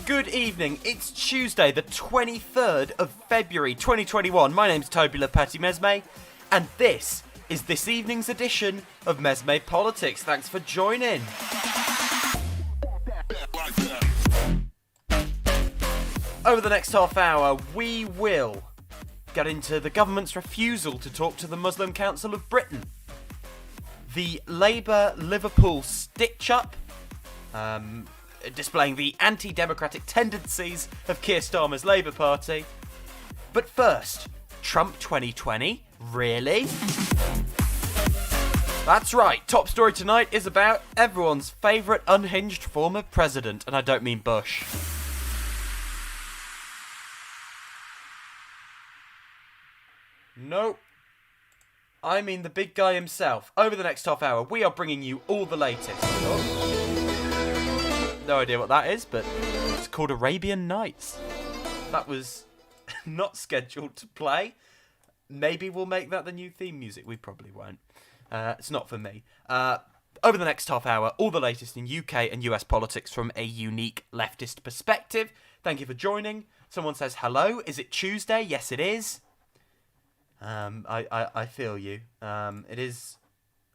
Good evening, it's Tuesday the 23rd of February 2021. My name's Toby Lepetti Mesme, and this is this evening's edition of MesmePolitics. Thanks for joining. Over the next half hour, we will get into the government's refusal to talk to the Muslim Council of Britain, the Labour-Liverpool stitch-up, displaying the anti-democratic tendencies of Keir Starmer's Labour Party. But first, Trump 2020? Really? That's right, top story tonight is about everyone's favourite unhinged former president, and I don't mean Bush. Nope. I mean the big guy himself. Over the next half hour, we are bringing you all the latest. No idea what that is, but it's called Arabian Nights. That was not scheduled to play. Maybe we'll make that the new theme music. We probably won't. It's not for me. Over the next half hour, all the latest in UK and US politics from a unique leftist perspective. Thank you for joining. Someone says hello. Is it Tuesday? Yes, it is. I feel you. It is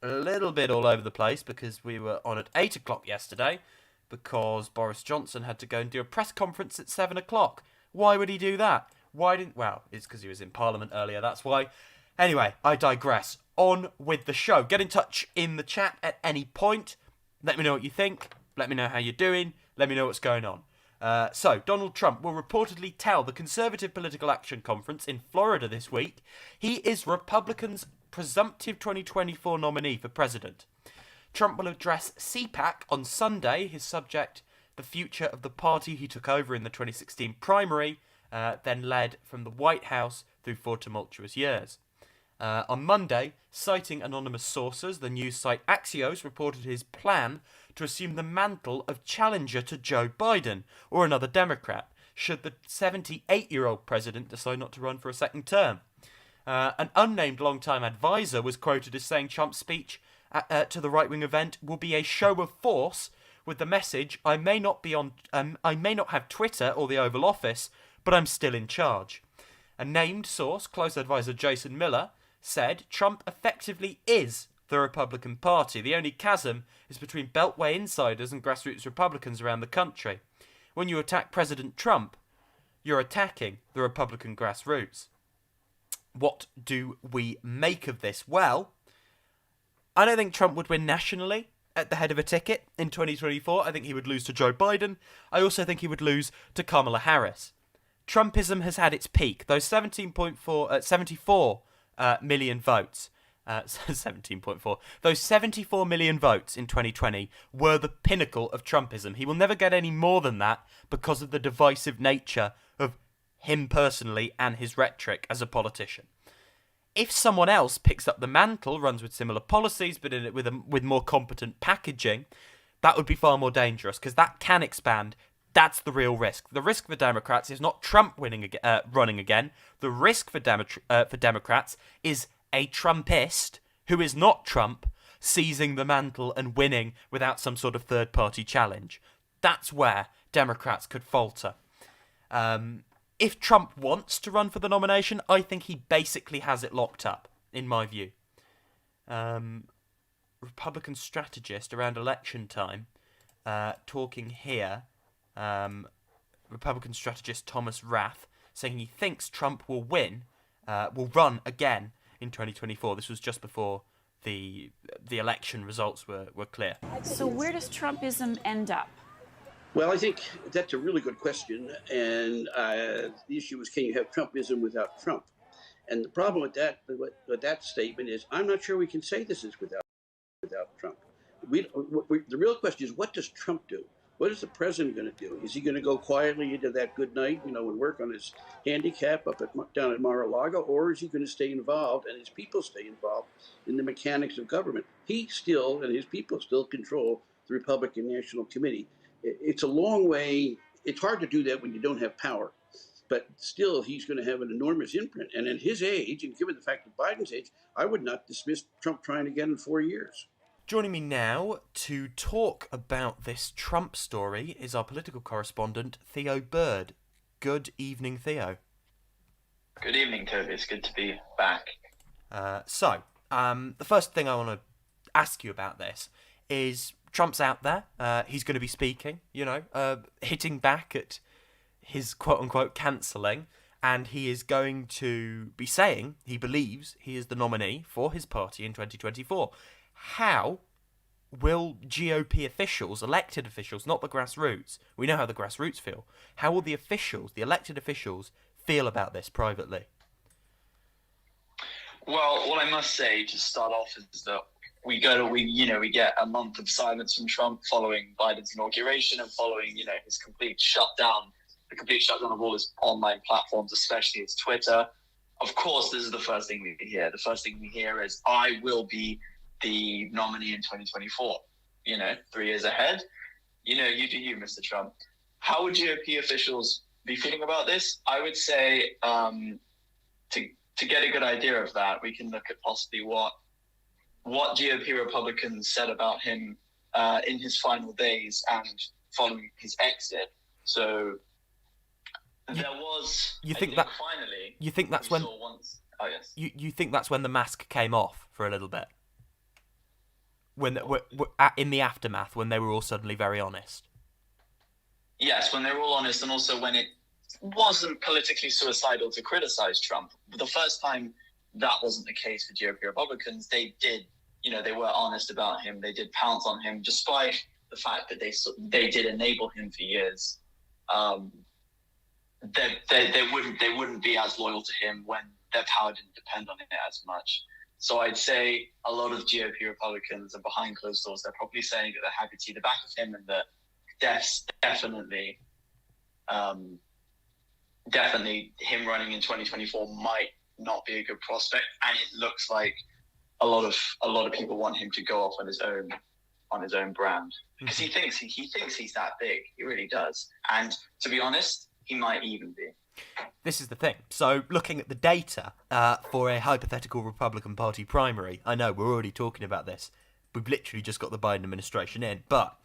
a little bit all over the place because we were on at 8 o'clock yesterday because Boris Johnson had to go and do a press conference at 7 o'clock. Why would he do that? Well, it's because he was in Parliament earlier, that's why. Anyway, I digress. On with the show. Get in touch in the chat at any point. Let me know what you think. Let me know how you're doing. Let me know what's going on. So, Donald Trump will reportedly tell the Conservative Political Action Conference in Florida this week he is Republicans' presumptive 2024 nominee for president. Trump will address CPAC on Sunday, his subject, the future of the party he took over in the 2016 primary, then led from the White House through 4 tumultuous years. On Monday, citing anonymous sources, the news site Axios reported his plan to assume the mantle of challenger to Joe Biden or another Democrat, should the 78-year-old president decide not to run for a second term. An unnamed long-time advisor was quoted as saying Trump's speech to the right-wing event will be a show of force, with the message, I may not have Twitter or the Oval Office, but I'm still in charge. A named source, close advisor Jason Miller, said Trump effectively is the Republican Party. The only chasm is between Beltway insiders and grassroots Republicans around the country. When you attack President Trump, you're attacking the Republican grassroots. What do we make of this? Well, I don't think Trump would win nationally at the head of a ticket in 2024. I think he would lose to Joe Biden. I also think he would lose to Kamala Harris. Trumpism has had its peak. Those 74 million votes, 17.4, those 74 million votes in 2020 were the pinnacle of Trumpism. He will never get any more than that because of the divisive nature of him personally and his rhetoric as a politician. If someone else picks up the mantle, runs with similar policies, but in it with more competent packaging, that would be far more dangerous because that can expand. That's the real risk. The risk for Democrats is not Trump running again. The risk for Democrats is a Trumpist who is not Trump seizing the mantle and winning without some sort of third-party challenge. That's where Democrats could falter. If Trump wants to run for the nomination, I think he basically has it locked up, in my view. Republican strategist around election time, talking here, Republican strategist Thomas Rath, saying he thinks Trump will run again in 2024. This was just before the election results were clear. So where does Trumpism end up? Well, I think that's a really good question, and the issue is, can you have Trumpism without Trump? And the problem with that statement is, I'm not sure we can say this is without Trump. The real question is, what does Trump do? What is the president going to do? Is he going to go quietly into that good night, and work on his handicap down at Mar-a-Lago, or is he going to stay involved and his people stay involved in the mechanics of government? He still and his people still control the Republican National Committee. It's a long way. It's hard to do that when you don't have power, but still he's going to have an enormous imprint. And at his age, and given the fact of Biden's age, I would not dismiss Trump trying again in 4 years. Joining me now to talk about this Trump story is our political correspondent, Theo Bird. Good evening, Theo. Good evening, Toby. It's good to be back. The first thing I want to ask you about this is Trump's out there. He's going to be speaking, hitting back at his quote-unquote cancelling, and he is going to be saying he believes he is the nominee for his party in 2024. How will GOP officials, elected officials, not the grassroots, we know how the grassroots feel, how will the officials, the elected officials, feel about this privately? Well, what I must say to start off is that we get a month of silence from Trump following Biden's inauguration and following, his complete shutdown of all his online platforms, especially his Twitter. Of course, this is the first thing we hear. The first thing we hear is, I will be the nominee in 2024, 3 years ahead. You do you, Mr. Trump. How would GOP officials be feeling about this? I would say to get a good idea of that, we can look at possibly what GOP Republicans said about him in his final days and following his exit. So there was. You think that's when? Oh yes. You think that's when the mask came off for a little bit? When in the aftermath, when they were all suddenly very honest. Yes, when they were all honest, and also when it wasn't politically suicidal to criticize Trump. The first time that wasn't the case for GOP Republicans, they did, they were honest about him. They did pounce on him, despite the fact that they did enable him for years. They wouldn't be as loyal to him when their power didn't depend on it as much. So I'd say a lot of GOP Republicans are behind closed doors. They're probably saying that they're happy to see the back of him, and that definitely him running in 2024 might not be a good prospect. And it looks like a lot of people want him to go off on his own brand, because he thinks he's that big. He really does. And to be honest, he might even be. This is the thing. So, looking at the data for a hypothetical Republican Party primary, I know we're already talking about this. We've literally just got the Biden administration in, but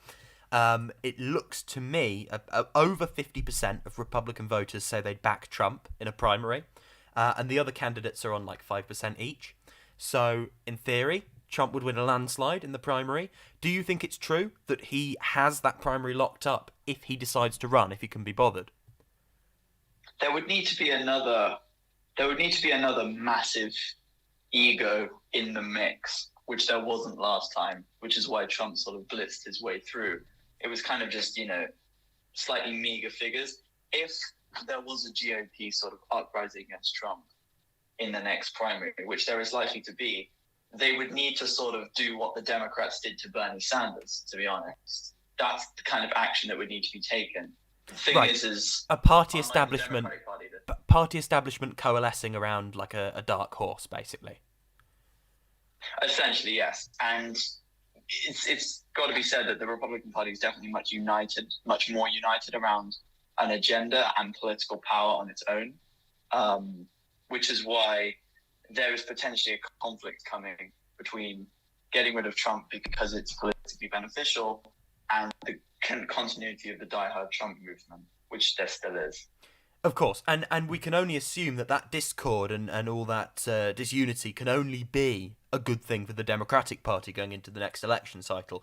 it looks to me over 50% of Republican voters say they'd back Trump in a primary, and the other candidates are on like 5% each. So, in theory, Trump would win a landslide in the primary. Do you think it's true that he has that primary locked up if he decides to run, if he can be bothered? There would need to be another massive ego in the mix, which there wasn't last time, which is why Trump sort of blitzed his way through. It was kind of just, slightly meager figures. If there was a GOP sort of uprising against Trump in the next primary, which there is likely to be, they would need to sort of do what the Democrats did to Bernie Sanders, to be honest. That's the kind of action that would need to be taken. The thing is a party establishment, coalescing around like a dark horse, basically. Essentially, yes. And it's got to be said that the Republican Party is definitely much more united around an agenda and political power on its own, which is why there is potentially a conflict coming between getting rid of Trump because it's politically beneficial and the continuity of the diehard Trump movement, which there still is. Of course, and we can only assume that discord and all that disunity can only be a good thing for the Democratic Party going into the next election cycle.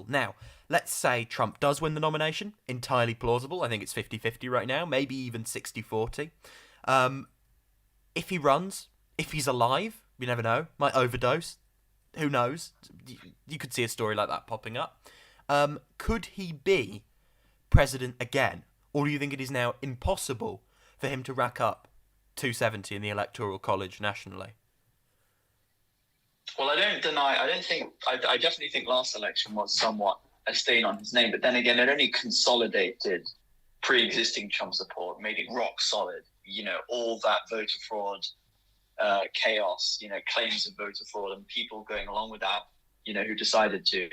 Now, let's say Trump does win the nomination, entirely plausible. I think it's 50-50 right now, maybe even 60-40. If he runs, if he's alive, you never know, might overdose. Who knows? You could see a story like that popping up. Could he be president again? Or do you think it is now impossible for him to rack up 270 in the Electoral College nationally? Well, I definitely think last election was somewhat a stain on his name. But then again, it only consolidated pre-existing Trump support, made it rock solid. All that voter fraud chaos, claims of voter fraud and people going along with that, who decided to.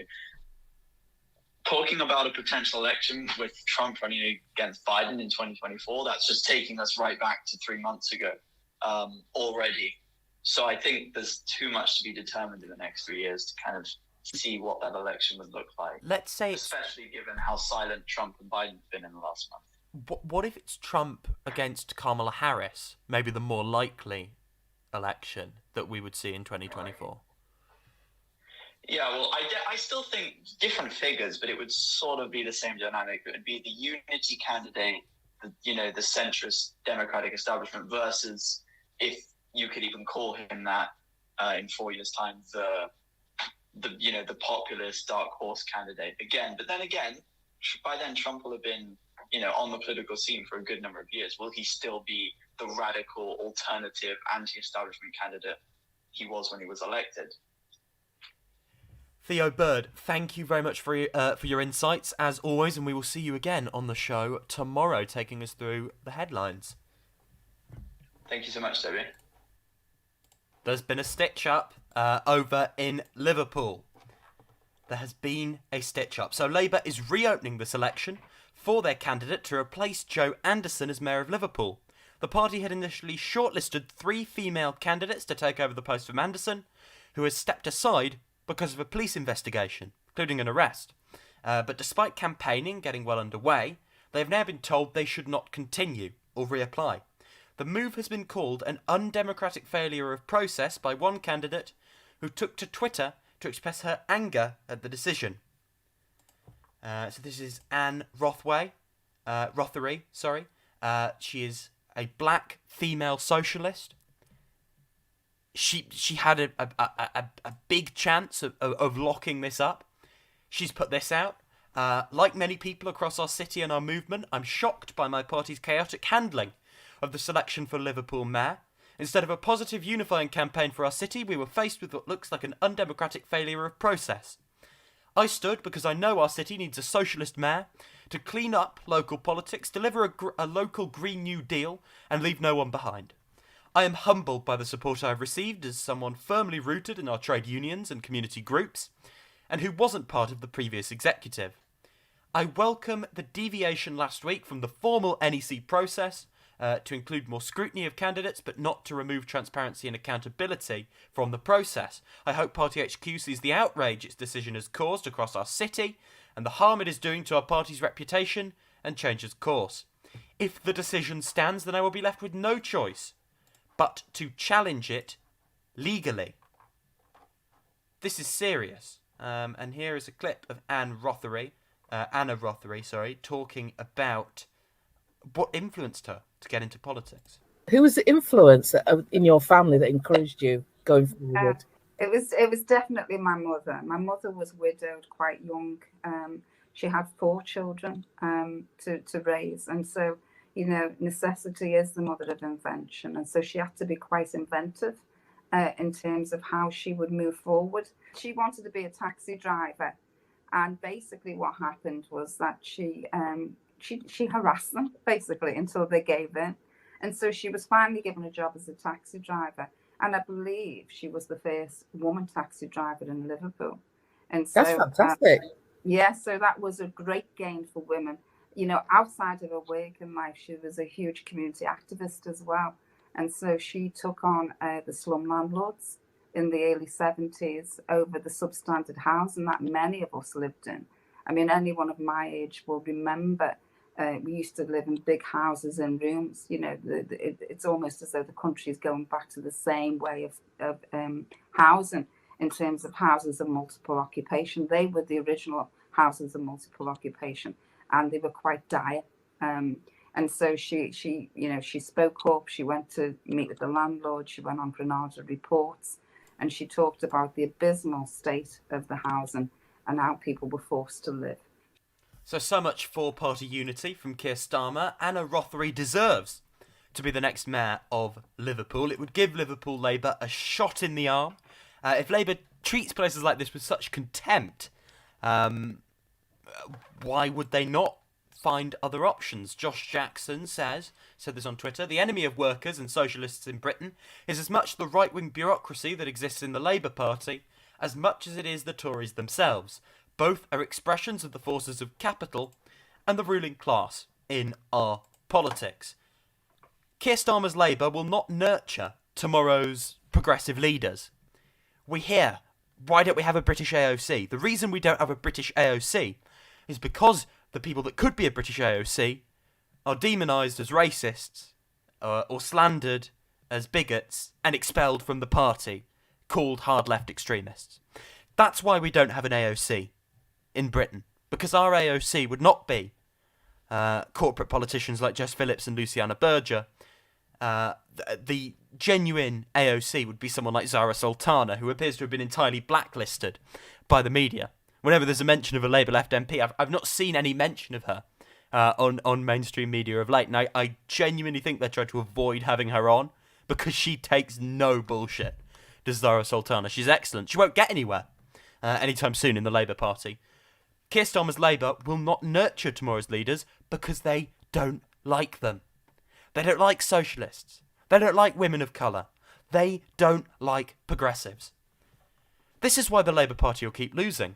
Talking about a potential election with Trump running against Biden in 2024, that's just taking us right back to 3 months ago already. So I think there's too much to be determined in the next 3 years to kind of see what that election would look like. Let's say, especially given how silent Trump and Biden have been in the last month. what if it's Trump against Kamala Harris? Maybe the more likely election that we would see in 2024. Yeah, well, I still think different figures, but it would sort of be the same dynamic. It would be the unity candidate, the centrist Democratic establishment versus, if you could even call him that in 4 years' time, the populist dark horse candidate again. But then again, by then Trump will have been, on the political scene for a good number of years. Will he still be the radical, alternative, anti-establishment candidate he was when he was elected? Theo Bird, thank you very much for your insights, as always, and we will see you again on the show tomorrow, taking us through the headlines. Thank you so much, Toby. There's been a stitch-up over in Liverpool. There has been a stitch-up. So Labour is reopening this election for their candidate to replace Joe Anderson as Mayor of Liverpool. The party had initially shortlisted 3 female candidates to take over the post from Anderson, who has stepped aside because of a police investigation, including an arrest. But despite campaigning getting well underway, they have now been told they should not continue or reapply. The move has been called an undemocratic failure of process by one candidate who took to Twitter to express her anger at the decision. So this is Anne Rothery. She is a black female socialist. She had a big chance of locking this up. She's put this out. Like many people across our city and our movement, I'm shocked by my party's chaotic handling of the selection for Liverpool Mayor. Instead of a positive unifying campaign for our city, we were faced with what looks like an undemocratic failure of process. I stood because I know our city needs a socialist mayor to clean up local politics, deliver a local Green New Deal, and leave no one behind. I am humbled by the support I have received as someone firmly rooted in our trade unions and community groups, and who wasn't part of the previous executive. I welcome the deviation last week from the formal NEC process to include more scrutiny of candidates, but not to remove transparency and accountability from the process. I hope Party HQ sees the outrage its decision has caused across our city and the harm it is doing to our party's reputation and changes course. If the decision stands, then I will be left with no choice but to challenge it legally. This is serious. And here is a clip of Anna Rothery, talking about what influenced her to get into politics. Who was the influence in your family that encouraged you going forward? It was definitely my mother. My mother was widowed quite young. She had 4 children to raise, and so necessity is the mother of invention, and so she had to be quite inventive in terms of how she would move forward. She wanted to be a taxi driver, and basically what happened was that she harassed them basically until they gave in, and so she was finally given a job as a taxi driver, and I believe she was the first woman taxi driver in Liverpool. And so that's fantastic. So that was a great gain for women. Outside of her working life, she was a huge community activist as well. And so she took on the slum landlords in the early 70s over the substandard housing that many of us lived in. I mean, anyone of my age will remember we used to live in big houses and rooms. It's almost as though the country is going back to the same way of housing in terms of houses of multiple occupation. They were the original houses of multiple occupation, and they were quite dire. And so she spoke up. She went to meet with the landlord. She went on Granada Reports, and she talked about the abysmal state of the housing and how people were forced to live. So much for party unity from Keir Starmer. Anna Rothery deserves to be the next mayor of Liverpool. It would give Liverpool Labour a shot in the arm. If Labour treats places like this with such contempt, why would they not find other options? Josh Jackson said this on Twitter: the enemy of workers and socialists in Britain is as much the right-wing bureaucracy that exists in the Labour Party as much as it is the Tories themselves. Both are expressions of the forces of capital and the ruling class in our politics. Keir Starmer's Labour will not nurture tomorrow's progressive leaders. We hear why don't we have a British AOC? The reason we don't have a British AOC is because the people that could be a British AOC are demonised as racists or slandered as bigots and expelled from the party, called hard left extremists. That's why we don't have an AOC in Britain, because our AOC would not be corporate politicians like Jess Phillips and Luciana Berger. The genuine AOC would be someone like Zara Sultana, who appears to have been entirely blacklisted by the media. Whenever there's a mention of a Labour left MP, I've not seen any mention of her on mainstream media of late, and I genuinely think they tried to avoid having her on because she takes no bullshit, does Zara Sultana. She's excellent. She won't get anywhere anytime soon in the Labour Party. Keir Starmer's Labour will not nurture tomorrow's leaders because they don't like them. They don't like socialists. They don't like women of colour. They don't like progressives. This is why the Labour Party will keep losing.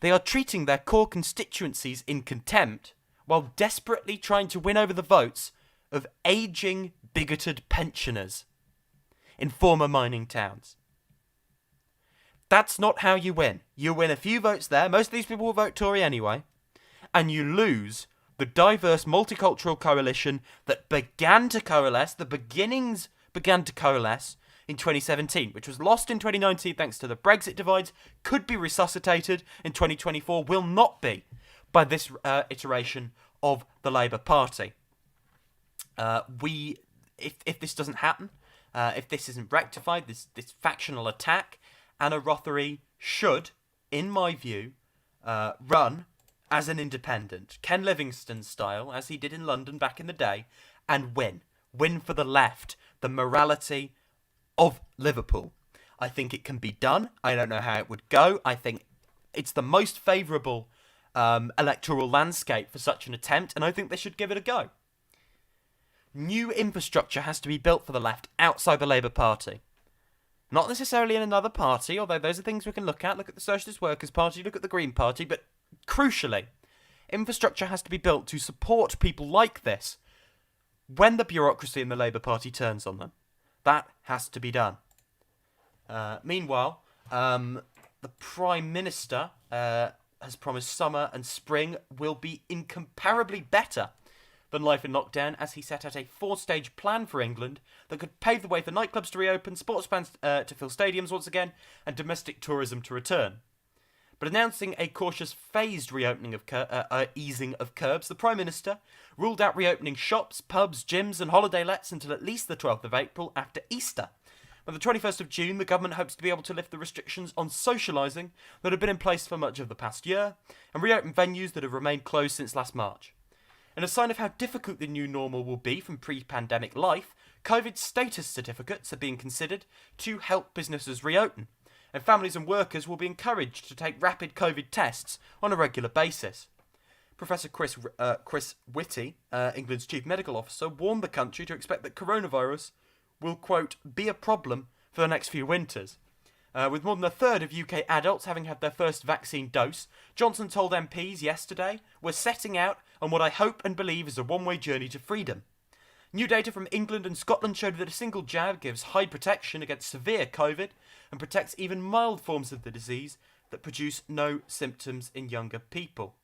They are treating their core constituencies in contempt while desperately trying to win over the votes of ageing, bigoted pensioners in former mining towns. That's not how you win. You win a few votes there. Most of these people will vote Tory anyway. And you lose the diverse multicultural coalition that began to coalesce, the beginnings began to coalesce in 2017, which was lost in 2019 thanks to the Brexit divides, could be resuscitated in 2024, will not be by this iteration of the Labour Party. If this doesn't happen, if this isn't rectified, this factional attack, Anna Rothery should, in my view, run as an independent, Ken Livingstone style, as he did in London back in the day, and win. Win for the left, the morality of Liverpool. I think it can be done. I don't know how it would go. I think it's the most favourable electoral landscape for such an attempt, and I think they should give it a go. New infrastructure has to be built for the left outside the Labour Party. Not necessarily in another party, although those are things we can look at. Look at the Socialist Workers' Party, look at the Green Party, but crucially, infrastructure has to be built to support people like this when the bureaucracy in the Labour Party turns on them. That has to be done. Meanwhile, the Prime Minister has promised summer and spring will be incomparably better than life in lockdown, as he set out a 4-stage plan for England that could pave the way for nightclubs to reopen, sports fans to fill stadiums once again, and domestic tourism to return. But announcing a cautious, phased reopening of easing of curbs, the Prime Minister ruled out reopening shops, pubs, gyms and holiday lets until at least the 12th of April after Easter. By the 21st of June, the government hopes to be able to lift the restrictions on socialising that have been in place for much of the past year, and reopen venues that have remained closed since last March. In a sign of how difficult the new normal will be from pre-pandemic life, COVID status certificates are being considered to help businesses reopen, and families and workers will be encouraged to take rapid COVID tests on a regular basis. Professor Chris Whitty, England's chief medical officer, warned the country to expect that coronavirus will, quote, be a problem for the next few winters. With more than a third of UK adults having had their first vaccine dose, Johnson told MPs yesterday, "We're setting out on what I hope and believe is a one-way journey to freedom." New data from England and Scotland showed that a single jab gives high protection against severe COVID and protects even mild forms of the disease that produce no symptoms in younger people.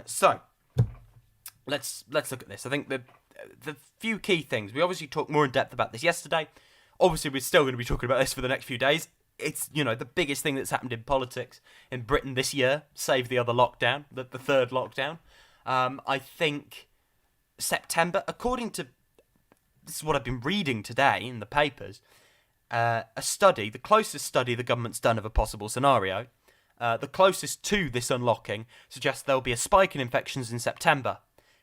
So, let's look at this. I think the few key things, we obviously talked more in depth about this yesterday. Obviously, we're still going to be talking about this for the next few days. It's, the biggest thing that's happened in politics in Britain this year, save the other lockdown, the third lockdown. I think September, according to, this is what I've been reading today in the papers, a study, the closest study the government's done of a possible scenario, the closest to this unlocking, suggests there'll be a spike in infections in September.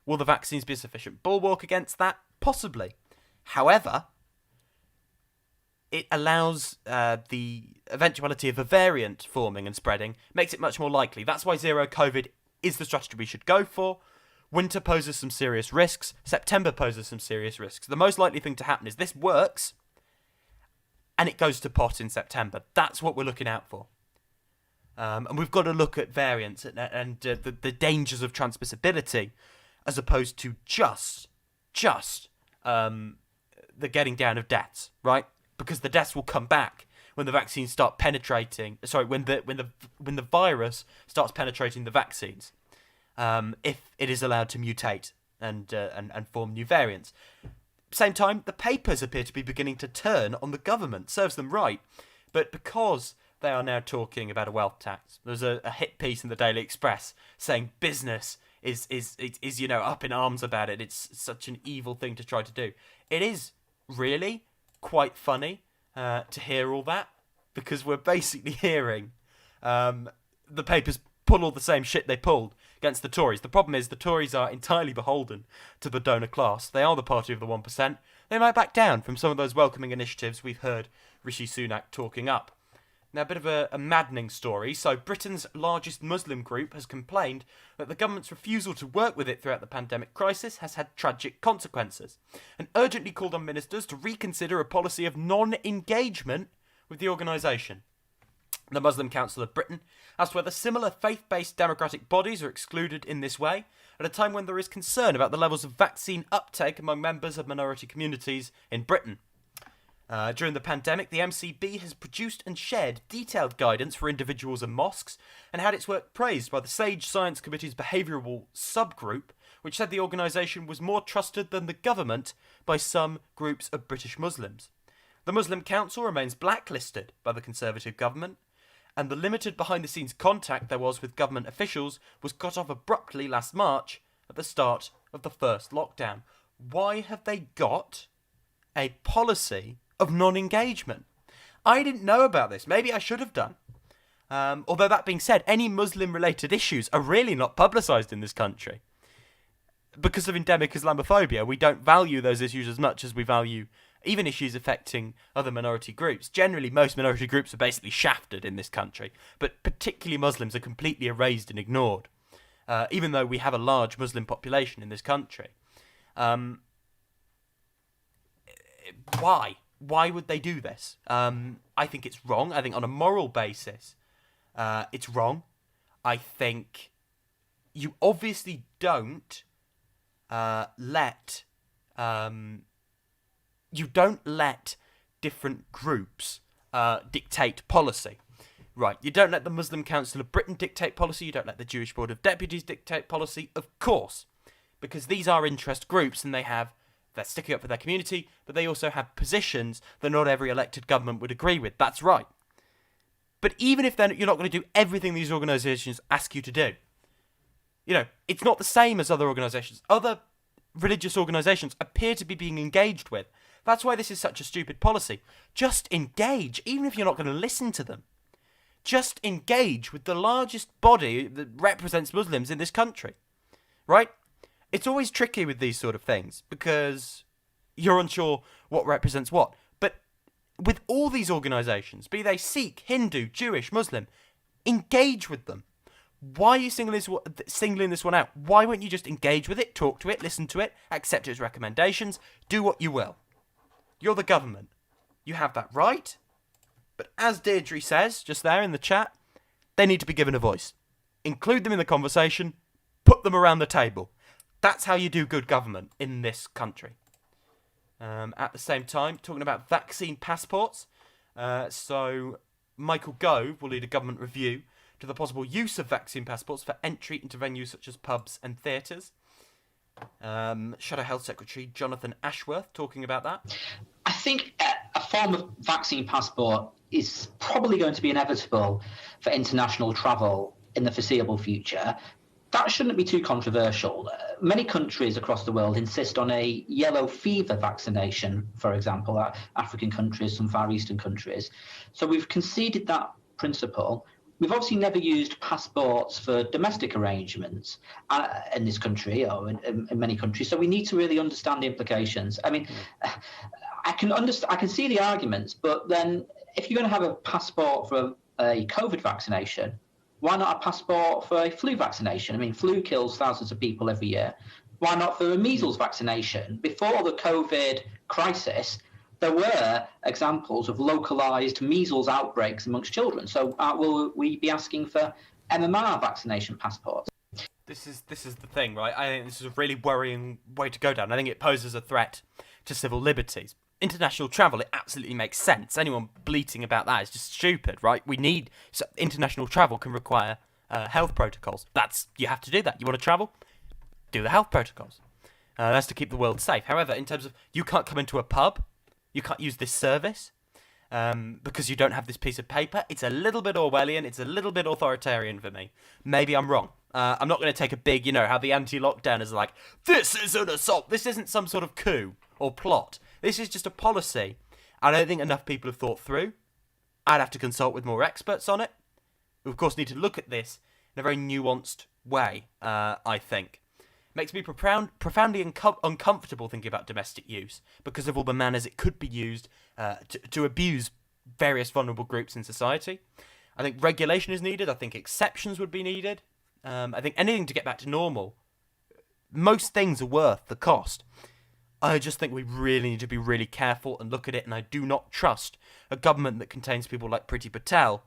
Will the vaccines be a sufficient bulwark against that? Possibly. However, it allows the eventuality of a variant forming and spreading, makes it much more likely. That's why zero COVID is the strategy we should go for. Winter poses some serious risks. September poses some serious risks. The most likely thing to happen is this works and it goes to pot in September. That's what we're looking out for. And we've got to look at variants and the dangers of transmissibility as opposed to just the getting down of deaths, right? Because the deaths will come back when the vaccines start penetrating. Sorry, when the virus starts penetrating the vaccines, if it is allowed to mutate and form new variants. Same time, the papers appear to be beginning to turn on the government. Serves them right, but because they are now talking about a wealth tax. There's a hit piece in the Daily Express saying business is up in arms about it. It's such an evil thing to try to do. It is really quite funny to hear all that, because we're basically hearing the papers pull all the same shit they pulled against the Tories. The problem is the Tories are entirely beholden to the donor class. They are the party of the 1%. They might back down from some of those welcoming initiatives we've heard Rishi Sunak talking up. Now, a bit of a maddening story. So, Britain's largest Muslim group has complained that the government's refusal to work with it throughout the pandemic crisis has had tragic consequences, and urgently called on ministers to reconsider a policy of non-engagement with the organisation. The Muslim Council of Britain asked whether similar faith-based democratic bodies are excluded in this way, at a time when there is concern about the levels of vaccine uptake among members of minority communities in Britain. During the pandemic, the MCB has produced and shared detailed guidance for individuals and mosques, and had its work praised by the Sage Science Committee's behavioural subgroup, which said the organisation was more trusted than the government by some groups of British Muslims. The Muslim Council remains blacklisted by the Conservative government, and the limited behind-the-scenes contact there was with government officials was cut off abruptly last March at the start of the first lockdown. Why have they got a policy of non-engagement? I didn't know about this. Maybe I should have done. Although that being said, any Muslim-related issues are really not publicised in this country. Because of endemic Islamophobia, we don't value those issues as much as we value even issues affecting other minority groups. Generally, most minority groups are basically shafted in this country, but particularly Muslims are completely erased and ignored, even though we have a large Muslim population in this country. Why? Why would they do this? I think it's wrong. I think on a moral basis, it's wrong. I think you obviously don't let different groups dictate policy. Right, you don't let the Muslim Council of Britain dictate policy, you don't let the Jewish Board of Deputies dictate policy, of course, because these are interest groups and they're sticking up for their community, but they also have positions that not every elected government would agree with. That's right. But even if you're not going to do everything these organisations ask you to do, it's not the same as other organisations. Other religious organisations appear to be being engaged with. That's why this is such a stupid policy. Just engage, even if you're not going to listen to them. Just engage with the largest body that represents Muslims in this country. Right? It's always tricky with these sort of things because you're unsure what represents what. But with all these organisations, be they Sikh, Hindu, Jewish, Muslim, engage with them. Why are you singling this one out? Why won't you just engage with it, talk to it, listen to it, accept its recommendations, do what you will? You're the government. You have that right. But as Deirdre says, just there in the chat, they need to be given a voice. Include them in the conversation, put them around the table. That's how you do good government in this country. At the same time, talking about vaccine passports. So Michael Gove will lead a government review to the possible use of vaccine passports for entry into venues such as pubs and theatres. Shadow Health Secretary Jonathan Ashworth talking about that. I think a form of vaccine passport is probably going to be inevitable for international travel in the foreseeable future. That shouldn't be too controversial. Many countries across the world insist on a yellow fever vaccination, for example, African countries, some Far Eastern countries. So we've conceded that principle. We've obviously never used passports for domestic arrangements in this country or in many countries. So we need to really understand the implications. I mean, I can see the arguments, but then if you're going to have a passport for a COVID vaccination, why not a passport for a flu vaccination? I mean, flu kills thousands of people every year. Why not for a measles vaccination? Before the COVID crisis, there were examples of localized measles outbreaks amongst children. So will we be asking for MMR vaccination passports? This is the thing, right? I think this is a really worrying way to go down. I think it poses a threat to civil liberties. international travel, it absolutely makes sense. Anyone bleating about that is just stupid, right? International travel can require health protocols. You have to do that. You want to travel? Do the health protocols. That's to keep the world safe. However, in terms of you can't come into a pub, you can't use this service because you don't have this piece of paper. It's a little bit Orwellian. It's a little bit authoritarian for me. Maybe I'm wrong. I'm not going to take a big, how the anti-lockdowners are like, this is an assault. This isn't some sort of coup or plot. This is just a policy I don't think enough people have thought through. I'd have to consult with more experts on it. We, of course, need to look at this in a very nuanced way, I think. It makes me profoundly uncomfortable thinking about domestic use because of all the manners it could be used to abuse various vulnerable groups in society. I think regulation is needed. I think exceptions would be needed. I think anything to get back to normal. Most things are worth the cost. I just think we really need to be really careful and look at it, and I do not trust a government that contains people like Priti Patel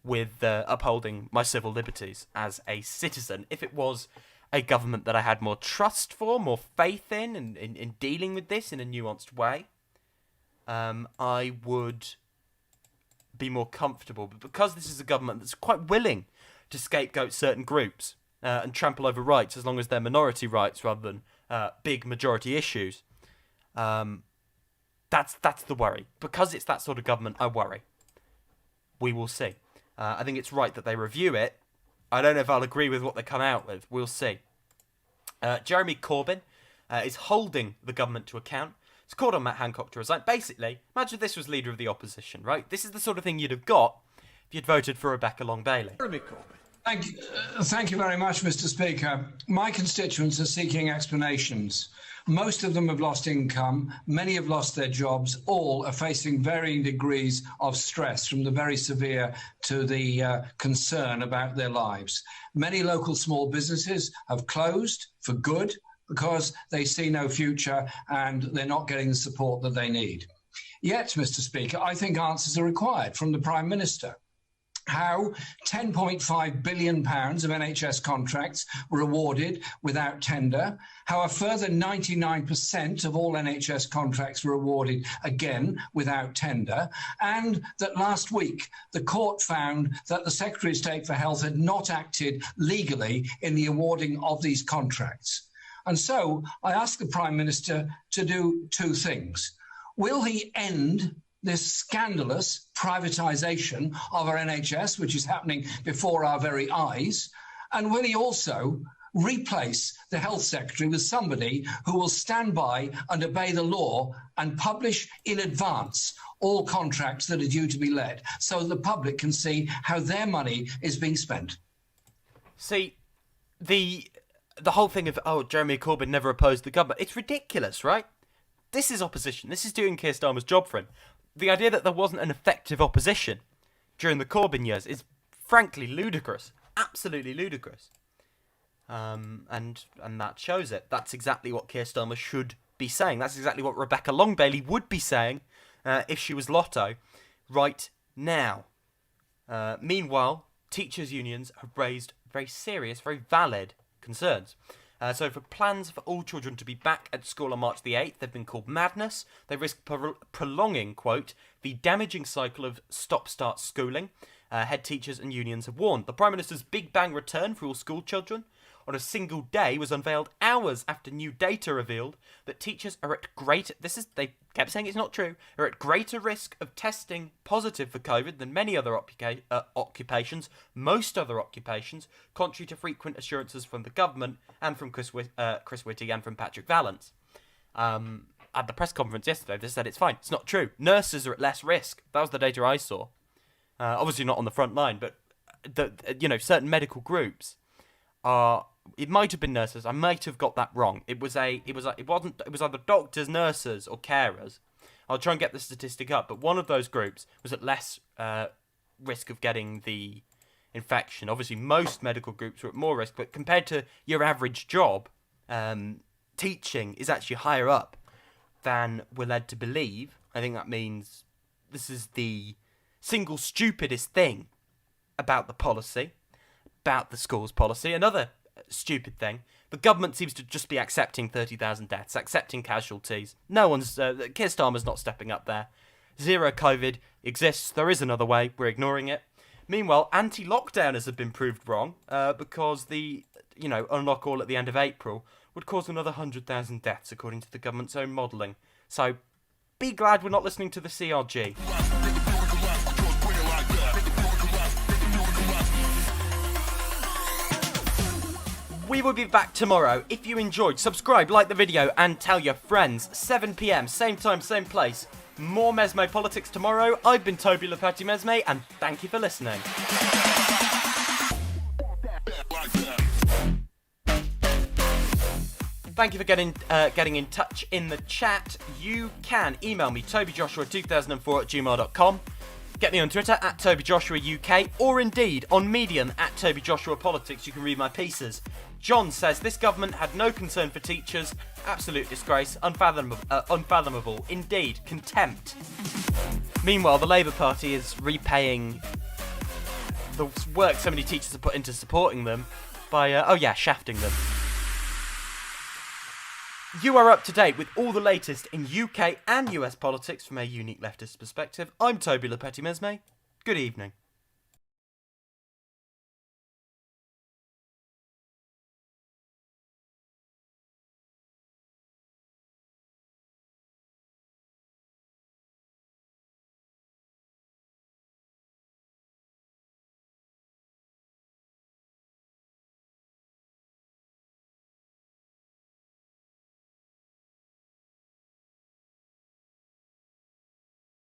with upholding my civil liberties as a citizen. If it was a government that I had more trust for, more faith in dealing with this in a nuanced way, I would be more comfortable. But because this is a government that's quite willing to scapegoat certain groups and trample over rights as long as they're minority rights rather than big majority issues, that's the worry. Because it's that sort of government, I worry. We will see. I think it's right that they review it. I don't know if I'll agree with what they come out with. We'll see. Jeremy Corbyn is holding the government to account. He's called on Matt Hancock to resign. Basically, imagine if this was leader of the opposition, right? This is the sort of thing you'd have got if you'd voted for Rebecca Long-Bailey. Jeremy Corbyn. Thank you very much, Mr. Speaker. My constituents are seeking explanations. Most of them have lost income. Many have lost their jobs. All are facing varying degrees of stress, from the very severe to the concern about their lives. Many local small businesses have closed for good because they see no future and they're not getting the support that they need. Yet, Mr. Speaker, I think answers are required from the Prime Minister. How £10.5 billion of NHS contracts were awarded without tender, how a further 99% of all NHS contracts were awarded again without tender, and that last week the court found that the Secretary of State for Health had not acted legally in the awarding of these contracts. And so I ask the Prime Minister to do two things. Will he end this scandalous privatisation of our NHS, which is happening before our very eyes? And will he also replace the Health Secretary with somebody who will stand by and obey the law and publish in advance all contracts that are due to be let so the public can see how their money is being spent? See, the whole thing of, Jeremy Corbyn never opposed the government, it's ridiculous, right? This is opposition. This is doing Keir Starmer's job for him. The idea that there wasn't an effective opposition during the Corbyn years is frankly ludicrous. Absolutely ludicrous. And that shows it. That's exactly what Keir Starmer should be saying. That's exactly what Rebecca Long-Bailey would be saying if she was Lotto right now. Meanwhile, teachers' unions have raised very serious, very valid concerns. So for plans for all children to be back at school on March the 8th, they've been called madness. They risk prolonging, quote, the damaging cycle of stop-start schooling. Head teachers and unions have warned. The Prime Minister's Big Bang return for all school children on a single day was unveiled hours after new data revealed that teachers are at they kept saying it's not true, are at greater risk of testing positive for COVID than many other occupations, most other occupations, contrary to frequent assurances from the government and from Chris Whitty and from Patrick Vallance. At the press conference yesterday, they said it's fine. It's not true. Nurses are at less risk. That was the data I saw. Obviously not on the front line, but certain medical groups are. It might have been nurses. I might have got that wrong. It was either doctors, nurses, or carers. I'll try and get the statistic up, but one of those groups was at less risk of getting the infection. Obviously, most medical groups were at more risk, but compared to your average job, teaching is actually higher up than we're led to believe. I think that means this is the single stupidest thing about the policy, about the schools policy. Another stupid thing, The government seems to just be accepting 30,000 deaths, accepting casualties. No one's... Keir Starmer's not stepping up there. Zero COVID exists. There is another way. We're ignoring it. Meanwhile, anti-lockdowners have been proved wrong because the, unlock all at the end of April would cause another 100,000 deaths, according to the government's own modelling. So, be glad we're not listening to the CRG. We will be back tomorrow. If you enjoyed, subscribe, like the video, and tell your friends. 7 PM, same time, same place. More MesmePolitics tomorrow. I've been Toby Lepati Mesme, and thank you for listening. Thank you for getting in touch in the chat. You can email me, tobyjoshua2004@gmail.com. Get me on Twitter, @TobyJoshuaUK, or indeed on Medium, @TobyJoshuaPolitics. You can read my pieces. John says this government had no concern for teachers. Absolute disgrace. Unfathomable. Indeed. Contempt. Meanwhile, the Labour Party is repaying the work so many teachers have put into supporting them by, shafting them. You are up to date with all the latest in UK and US politics from a unique leftist perspective. I'm Toby Lepeti Mesme. Good evening.